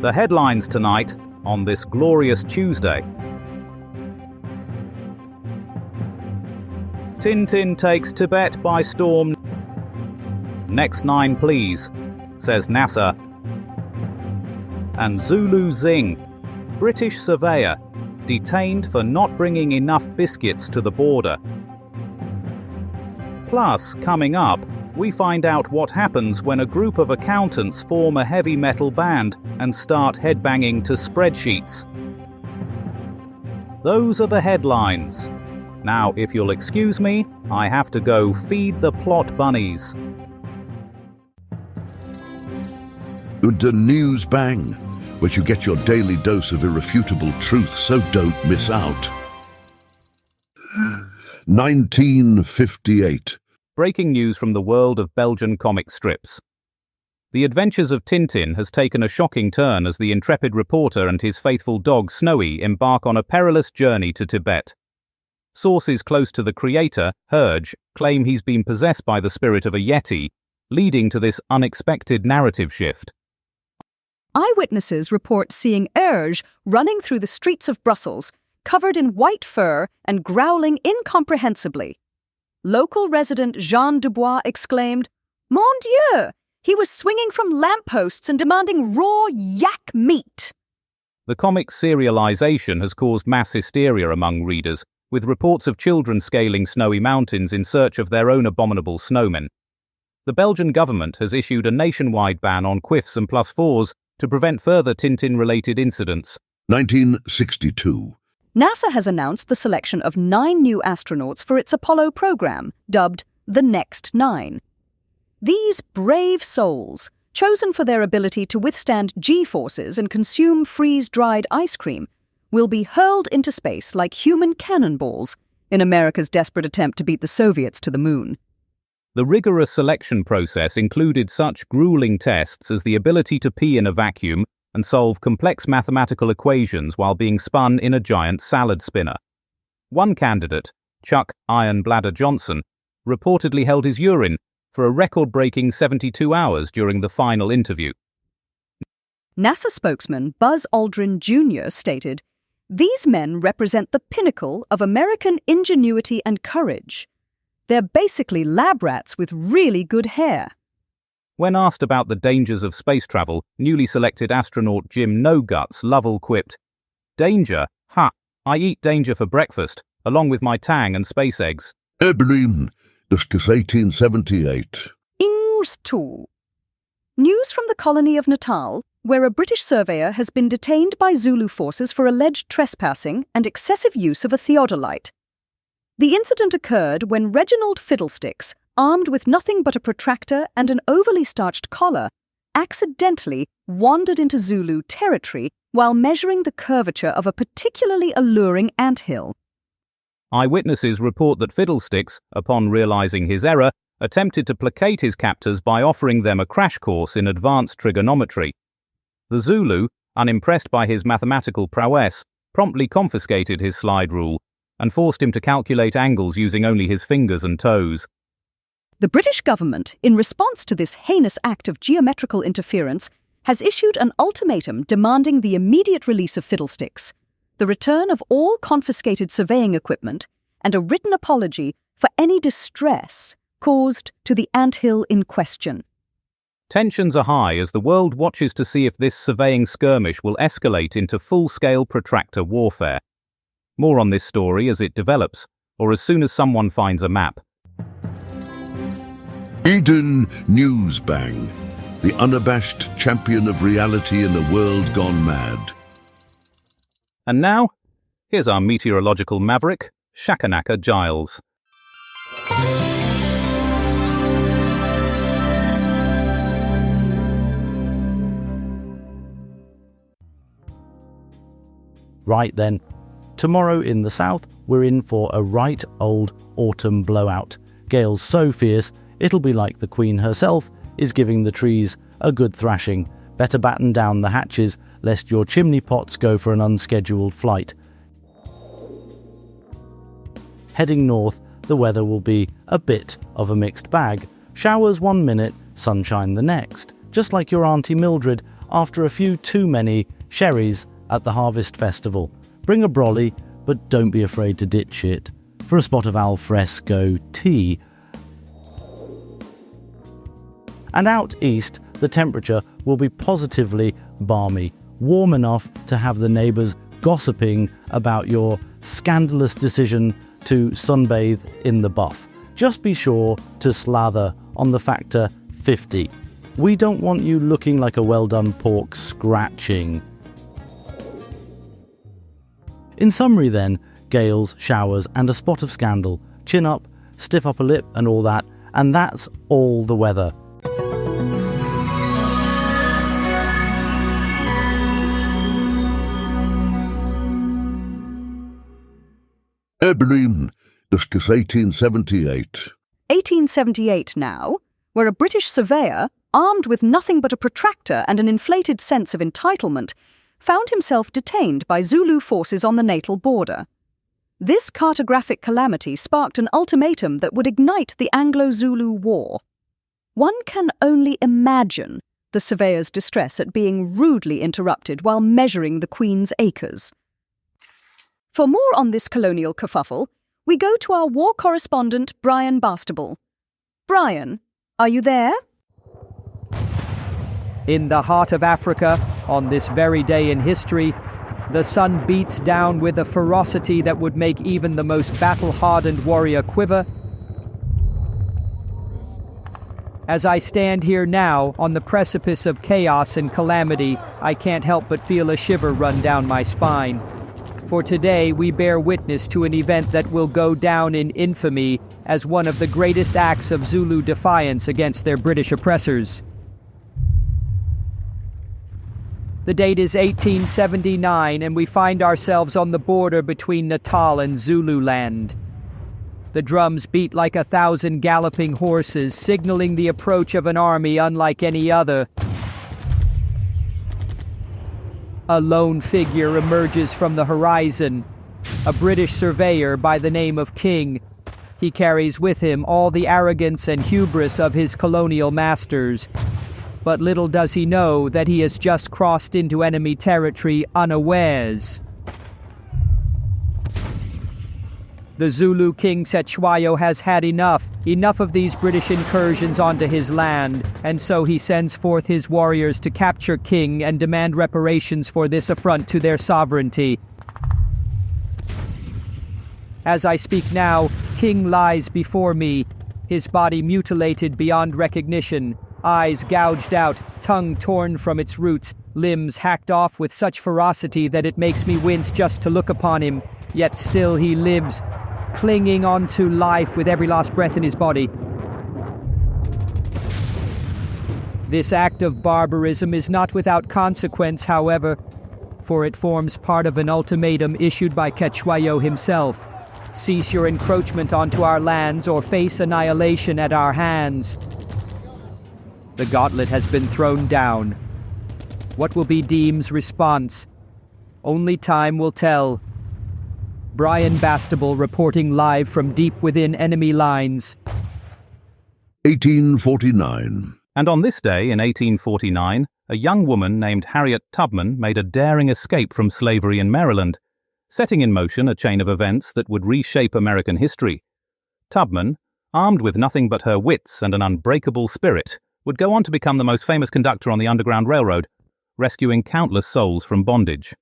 The headlines tonight on this glorious Tuesday. Tintin takes Tibet by storm. Next 9 please, says NASA. And Zulu Zing, British surveyor, detained for not bringing enough biscuits to the border. Plus, coming up, we find out what happens when a group of accountants form a heavy metal band and start headbanging to spreadsheets. Those are the headlines. Now, if you'll excuse me, I have to go feed the plot bunnies. The News Bang, where you get your daily dose of irrefutable truth, so don't miss out. 1958. Breaking news from the world of Belgian comic strips. The adventures of Tintin has taken a shocking turn as the intrepid reporter and his faithful dog Snowy embark on a perilous journey to Tibet. Sources close to the creator, Herge, claim he's been possessed by the spirit of a yeti, leading to this unexpected narrative shift. Eyewitnesses report seeing Herge running through the streets of Brussels, covered in white fur and growling incomprehensibly. Local resident Jean Dubois exclaimed, "Mon Dieu! He was swinging from lampposts and demanding raw yak meat." The comic's serialization has caused mass hysteria among readers, with reports of children scaling snowy mountains in search of their own abominable snowmen. The Belgian government has issued a nationwide ban on quiffs and +4s to prevent further Tintin-related incidents. 1962. NASA has announced the selection of 9 new astronauts for its Apollo program, dubbed the Next 9. These brave souls, chosen for their ability to withstand G-forces and consume freeze-dried ice cream, will be hurled into space like human cannonballs in America's desperate attempt to beat the Soviets to the moon. The rigorous selection process included such grueling tests as the ability to pee in a vacuum and solve complex mathematical equations while being spun in a giant salad spinner. One candidate, Chuck Ironbladder Johnson, reportedly held his urine for a record-breaking 72 hours during the final interview. NASA spokesman Buzz Aldrin Jr. stated, "These men represent the pinnacle of American ingenuity and courage. They're basically lab rats with really good hair." When asked about the dangers of space travel, newly selected astronaut Jim Noguts Lovell quipped, "Danger? Ha! I eat danger for breakfast, along with my tang and space eggs." Berlin, das ist 1878. News 2. News from the colony of Natal, where a British surveyor has been detained by Zulu forces for alleged trespassing and excessive use of a theodolite. The incident occurred when Reginald Fiddlesticks, armed with nothing but a protractor and an overly starched collar, accidentally wandered into Zulu territory while measuring the curvature of a particularly alluring anthill. Eyewitnesses report that Fiddlesticks, upon realizing his error, attempted to placate his captors by offering them a crash course in advanced trigonometry. The Zulu, unimpressed by his mathematical prowess, promptly confiscated his slide rule and forced him to calculate angles using only his fingers and toes. The British government, in response to this heinous act of geometrical interference, has issued an ultimatum demanding the immediate release of Fiddlesticks, the return of all confiscated surveying equipment, and a written apology for any distress caused to the anthill in question. Tensions are high as the world watches to see if this surveying skirmish will escalate into full-scale protractor warfare. More on this story as it develops, or as soon as someone finds a map. Eden News Bang, the unabashed champion of reality in a world gone mad. And now, here's our meteorological maverick, Shakanaka Giles. Right then, tomorrow in the south, we're in for a right old autumn blowout. Gales so fierce, it'll be like the Queen herself is giving the trees a good thrashing. Better batten down the hatches, lest your chimney pots go for an unscheduled flight. Heading north, the weather will be a bit of a mixed bag. Showers one minute, sunshine the next. Just like your Auntie Mildred after a few too many sherries at the Harvest Festival. Bring a brolly, but don't be afraid to ditch it for a spot of al fresco tea. And out east, the temperature will be positively balmy, warm enough to have the neighbours gossiping about your scandalous decision to sunbathe in the Buff. Just be sure to slather on the factor 50. We don't want you looking like a well-done pork scratching. In summary then, gales, showers and a spot of scandal, chin up, stiff upper lip and all that, and that's all the weather. Berlin, das ist 1878. 1878 now, where a British surveyor, armed with nothing but a protractor and an inflated sense of entitlement, found himself detained by Zulu forces on the natal border. This cartographic calamity sparked an ultimatum that would ignite the Anglo-Zulu War. One can only imagine the surveyor's distress at being rudely interrupted while measuring the Queen's acres. For more on this colonial kerfuffle, we go to our war correspondent, Brian Bastable. Brian, are you there? In the heart of Africa, on this very day in history, the sun beats down with a ferocity that would make even the most battle-hardened warrior quiver. As I stand here now, on the precipice of chaos and calamity, I can't help but feel a shiver run down my spine. For today we bear witness to an event that will go down in infamy as one of the greatest acts of Zulu defiance against their British oppressors. The date is 1879, and we find ourselves on the border between Natal and Zululand. The drums beat like 1,000 galloping horses, signaling the approach of an army unlike any other. A lone figure emerges from the horizon, a British surveyor by the name of King. He carries with him all the arrogance and hubris of his colonial masters. But little does he know that he has just crossed into enemy territory unawares. The Zulu king Cetshwayo has had enough of these British incursions onto his land, and so he sends forth his warriors to capture King and demand reparations for this affront to their sovereignty. As I speak now, King lies before me, his body mutilated beyond recognition, eyes gouged out, tongue torn from its roots, limbs hacked off with such ferocity that it makes me wince just to look upon him, yet still he lives, clinging on to life with every last breath in his body. This act of barbarism is not without consequence, however, for it forms part of an ultimatum issued by Cetshwayo himself. Cease your encroachment onto our lands or face annihilation at our hands. The gauntlet has been thrown down. What will be Deem's response? Only time will tell. Brian Bastable reporting live from deep within enemy lines. 1849. And on this day in 1849, a young woman named Harriet Tubman made a daring escape from slavery in Maryland, setting in motion a chain of events that would reshape American history. Tubman, armed with nothing but her wits and an unbreakable spirit, would go on to become the most famous conductor on the Underground Railroad, rescuing countless souls from bondage.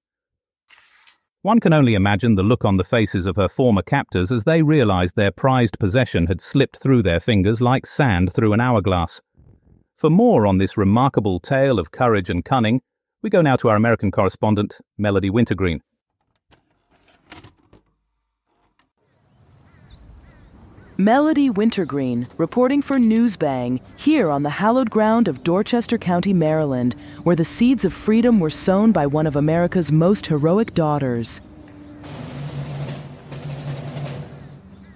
One can only imagine the look on the faces of her former captors as they realized their prized possession had slipped through their fingers like sand through an hourglass. For more on this remarkable tale of courage and cunning, we go now to our American correspondent, Melody Wintergreen. Melody Wintergreen, reporting for Newsbang, here on the hallowed ground of Dorchester County, Maryland, where the seeds of freedom were sown by one of America's most heroic daughters.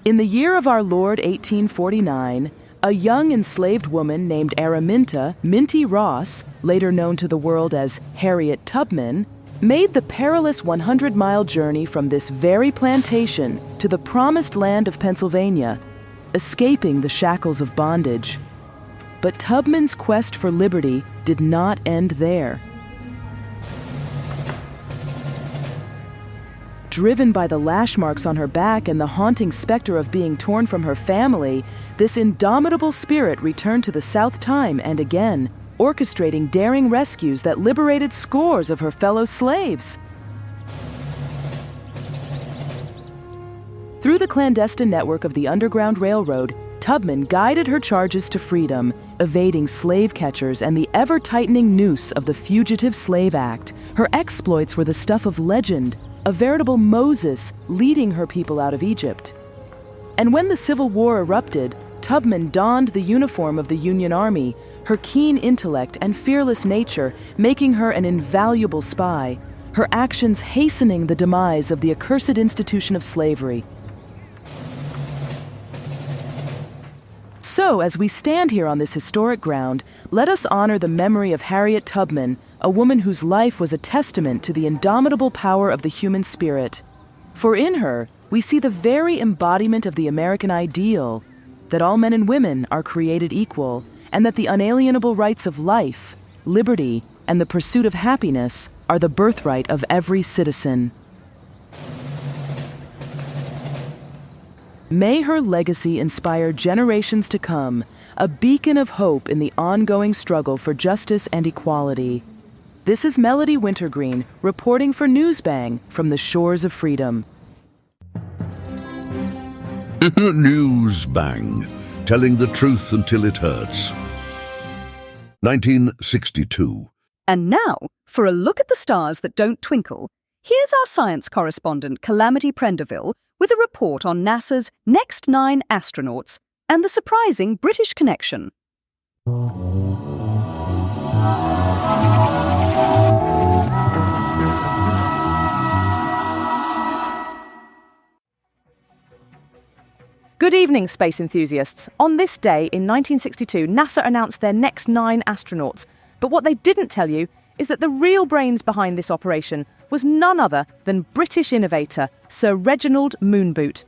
In the year of our Lord 1849, a young enslaved woman named Araminta Minty Ross, later known to the world as Harriet Tubman, made the perilous 100-mile journey from this very plantation to the promised land of Pennsylvania, escaping the shackles of bondage. But Tubman's quest for liberty did not end there. driven by the lash marks on her back and the haunting specter of being torn from her family, this indomitable spirit returned to the South time and again, orchestrating daring rescues that liberated scores of her fellow slaves. Through the clandestine network of the Underground Railroad, Tubman guided her charges to freedom, evading slave catchers and the ever-tightening noose of the Fugitive Slave Act. Her exploits were the stuff of legend, a veritable Moses leading her people out of Egypt. And when the Civil War erupted, Tubman donned the uniform of the Union Army, her keen intellect and fearless nature making her an invaluable spy, her actions hastening the demise of the accursed institution of slavery. So, as we stand here on this historic ground, let us honor the memory of Harriet Tubman, a woman whose life was a testament to the indomitable power of the human spirit. For in her, we see the very embodiment of the American ideal, that all men and women are created equal, and that the unalienable rights of life, liberty, and the pursuit of happiness are the birthright of every citizen. May her legacy inspire generations to come, a beacon of hope in the ongoing struggle for justice and equality. This is Melody Wintergreen reporting for Newsbang from the shores of freedom. Newsbang, telling the truth until it hurts. 1962. And now, for a look at the stars that don't twinkle, here's our science correspondent Calamity Prenderville with a report on NASA's next 9 astronauts and the surprising British connection. Good evening, space enthusiasts. On this day in 1962, NASA announced their next 9 astronauts. But what they didn't tell you is that the real brains behind this operation was none other than British innovator Sir Reginald Moonboot.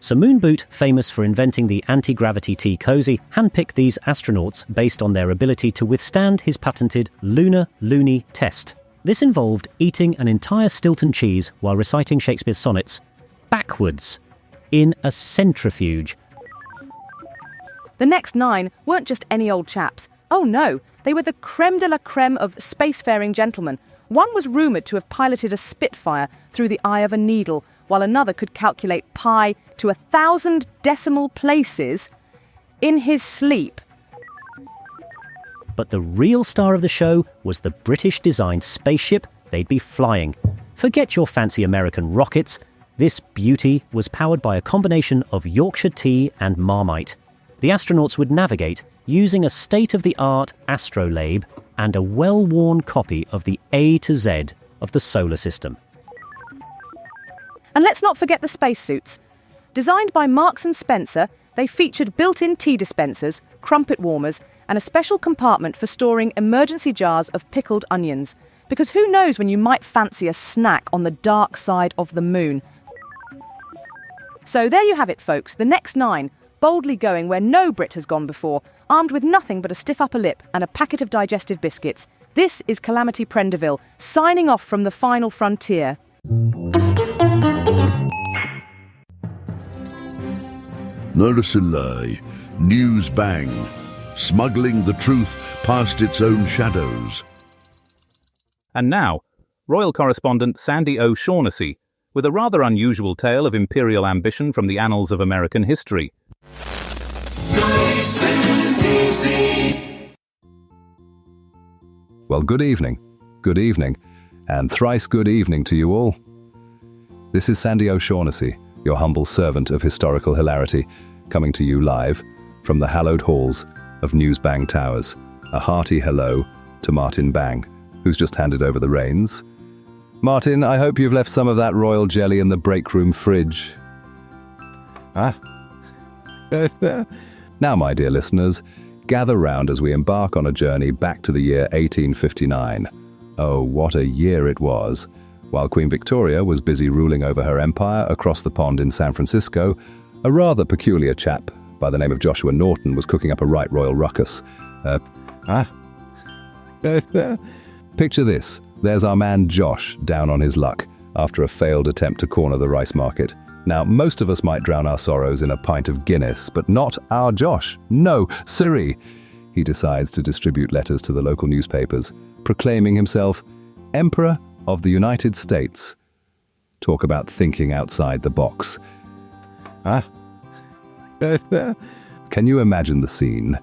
Sir Moonboot, famous for inventing the anti-gravity tea cosy, handpicked these astronauts based on their ability to withstand his patented lunar loony test. This involved eating an entire Stilton cheese while reciting Shakespeare's sonnets backwards in a centrifuge. The next 9 weren't just any old chaps. Oh no, they were the creme de la creme of spacefaring gentlemen. One was rumoured to have piloted a Spitfire through the eye of a needle, while another could calculate pi to 1,000 decimal places in his sleep. But the real star of the show was the British-designed spaceship they'd be flying. Forget your fancy American rockets. This beauty was powered by a combination of Yorkshire tea and Marmite. The astronauts would navigate using a state-of-the-art astrolabe and a well-worn copy of the A to Z of the solar system. And let's not forget the spacesuits. Designed by Marks & Spencer, they featured built-in tea dispensers, crumpet warmers, and a special compartment for storing emergency jars of pickled onions. Because who knows when you might fancy a snack on the dark side of the moon. So there you have it, folks, the next 9, boldly going where no Brit has gone before, armed with nothing but a stiff upper lip and a packet of digestive biscuits. This is Calamity Prenderville, signing off from the final frontier. Herge, Newsbang, smuggling the truth past its own shadows. And now, Royal Correspondent Sandy O'Shaughnessy with a rather unusual tale of imperial ambition from the annals of American history. Nice and easy. Well, good evening, and thrice good evening to you all. This is Sandy O'Shaughnessy, your humble servant of historical hilarity, coming to you live from the hallowed halls of Newsbang Towers. A hearty hello to Martin Bang, who's just handed over the reins. Martin, I hope you've left some of that royal jelly in the break room fridge. Now, my dear listeners, gather round as we embark on a journey back to the year 1859. Oh, what a year it was. While Queen Victoria was busy ruling over her empire across the pond in San Francisco, a rather peculiar chap by the name of Joshua Norton was cooking up a right royal ruckus. Picture this. There's our man Josh down on his luck, after a failed attempt to corner the rice market. Now, most of us might drown our sorrows in a pint of Guinness, but not our Josh. No, siree. He decides to distribute letters to the local newspapers, proclaiming himself Emperor of the United States. Talk about thinking outside the box. Can you imagine the scene?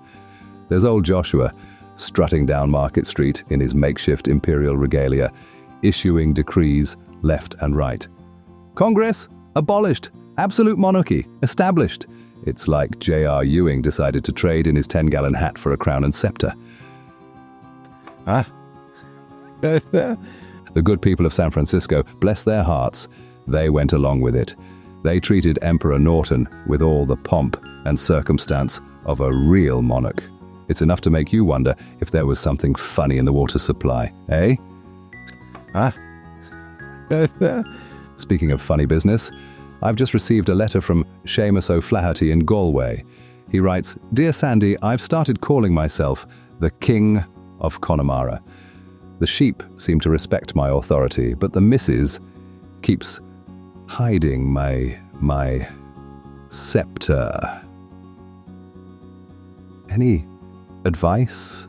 There's old Joshua, strutting down Market Street in his makeshift imperial regalia, issuing decrees left and right. Congress, abolished. Absolute monarchy, established. It's like J.R. Ewing decided to trade in his 10-gallon hat for a crown and scepter. The good people of San Francisco, bless their hearts, they went along with it. They treated Emperor Norton with all the pomp and circumstance of a real monarch. It's enough to make you wonder if there was something funny in the water supply, eh? Speaking of funny business, I've just received a letter from Seamus O'Flaherty in Galway. He writes, "Dear Sandy, I've started calling myself the King of Connemara. The sheep seem to respect my authority, but the missus keeps hiding my scepter. Any advice?"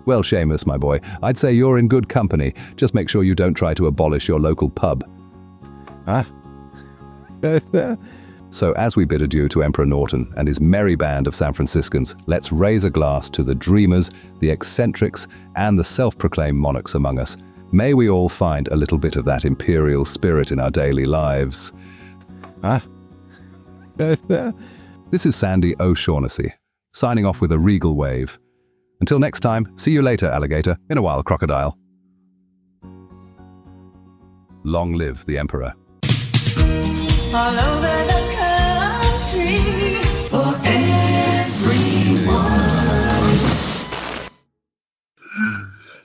Well, Seamus, my boy, I'd say you're in good company. Just make sure you don't try to abolish your local pub. So as we bid adieu to Emperor Norton and his merry band of San Franciscans, let's raise a glass to the dreamers, the eccentrics, and the self-proclaimed monarchs among us. May we all find a little bit of that imperial spirit in our daily lives. This is Sandy O'Shaughnessy, signing off with a regal wave. Until next time, see you later, alligator, in a while, crocodile. Long live the Emperor. All over the country for everyone.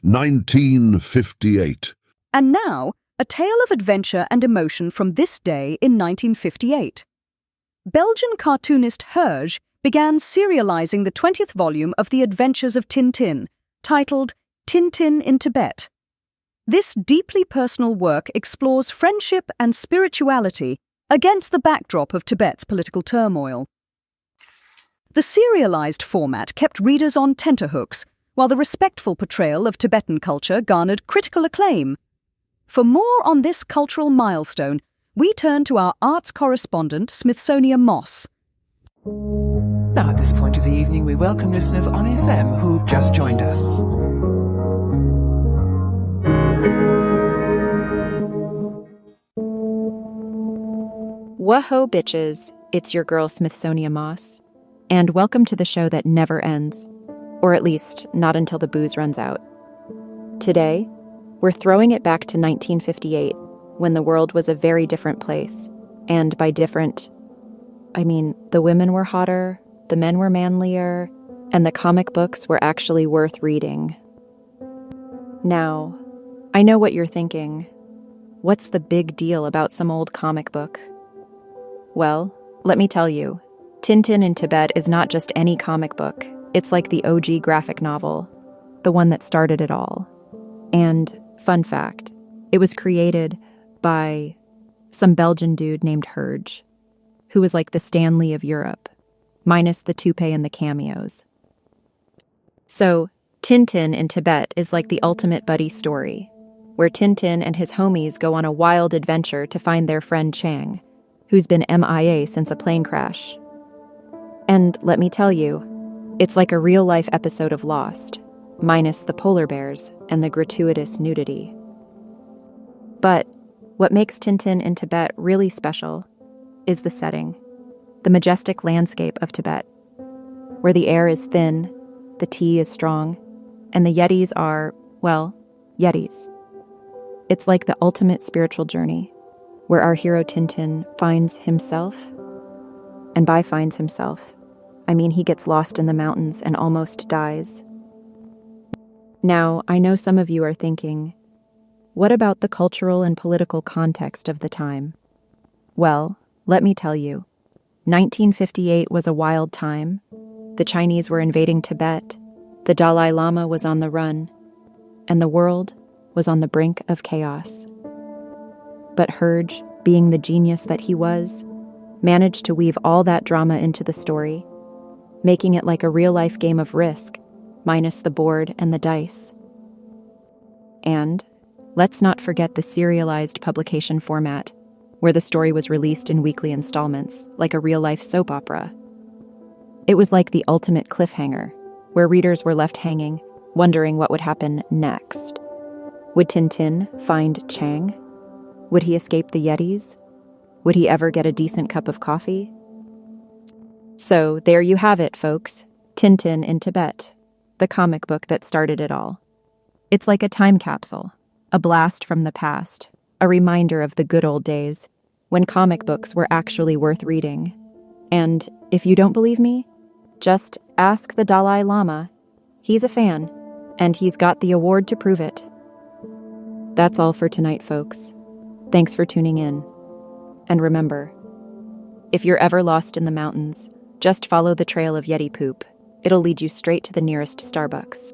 1958. And now, a tale of adventure and emotion from this day in 1958. Belgian cartoonist Herge began serializing the 20th volume of The Adventures of Tintin, titled Tintin in Tibet. This deeply personal work explores friendship and spirituality against the backdrop of Tibet's political turmoil. The serialized format kept readers on tenterhooks, while the respectful portrayal of Tibetan culture garnered critical acclaim. For more on this cultural milestone, we turn to our arts correspondent, Smithsonian Moss. Now, at this point of the evening, we welcome listeners on FM who've just joined us. Whoa bitches, it's your girl Smithsonian Moss, and welcome to the show that never ends, or at least not until the booze runs out. Today, we're throwing it back to 1958, when the world was a very different place, and by different, I mean the women were hotter, the men were manlier, and the comic books were actually worth reading. Now, I know what you're thinking. What's the big deal about some old comic book? Well, let me tell you, Tintin in Tibet is not just any comic book. It's like the OG graphic novel, the one that started it all. And, fun fact, it was created by some Belgian dude named Herge, who was like the Stan Lee of Europe, minus the toupee and the cameos. So, Tintin in Tibet is like the ultimate buddy story, where Tintin and his homies go on a wild adventure to find their friend Chang, who's been MIA since a plane crash. And let me tell you, it's like a real-life episode of Lost, minus the polar bears and the gratuitous nudity. But what makes Tintin in Tibet really special is the setting, the majestic landscape of Tibet, where the air is thin, the tea is strong, and the yetis are, well, yetis. It's like the ultimate spiritual journey, where our hero Tintin finds himself, and by finds himself, I mean he gets lost in the mountains and almost dies. Now, I know some of you are thinking, what about the cultural and political context of the time? Well, let me tell you, 1958 was a wild time. The Chinese were invading Tibet, the Dalai Lama was on the run, and the world was on the brink of chaos. But Herge, being the genius that he was, managed to weave all that drama into the story, making it like a real-life game of Risk, minus the board and the dice. And let's not forget the serialized publication format, where the story was released in weekly installments, like a real-life soap opera. It was like the ultimate cliffhanger, where readers were left hanging, wondering what would happen next. Would Tintin find Chang? Would he escape the Yetis? Would he ever get a decent cup of coffee? So there you have it, folks. Tintin in Tibet, the comic book that started it all. It's like a time capsule, a blast from the past, a reminder of the good old days when comic books were actually worth reading. And if you don't believe me, just ask the Dalai Lama. He's a fan, and he's got the award to prove it. That's all for tonight, folks. Thanks for tuning in. And remember, if you're ever lost in the mountains, just follow the trail of Yeti poop. It'll lead you straight to the nearest Starbucks.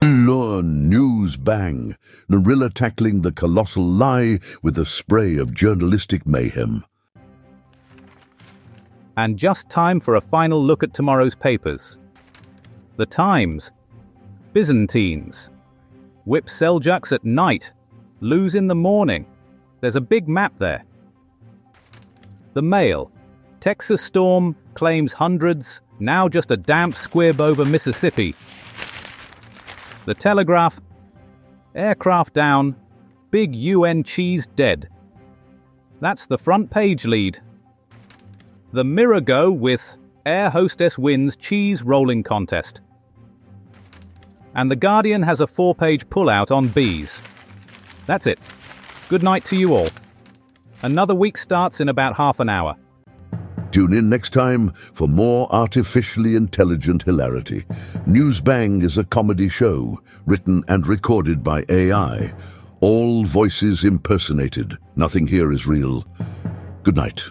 Learn News Bang, Narilla tackling the colossal lie with a spray of journalistic mayhem. And just time for a final look at tomorrow's papers. The Times. Byzantines. Whip Seljuks at night. Lose in the morning. There's a big map there. The Mail. Texas storm claims hundreds, now just a damp squib over Mississippi. The Telegraph. Aircraft down. Big UN cheese dead. That's the front page lead. The Mirror go with Air hostess wins cheese rolling contest. And The Guardian has a 4-page pullout on bees. That's it. Good night to you all. Another week starts in about half an hour. Tune in next time for more artificially intelligent hilarity. News Bang is a comedy show written and recorded by AI. All voices impersonated. Nothing here is real. Good night.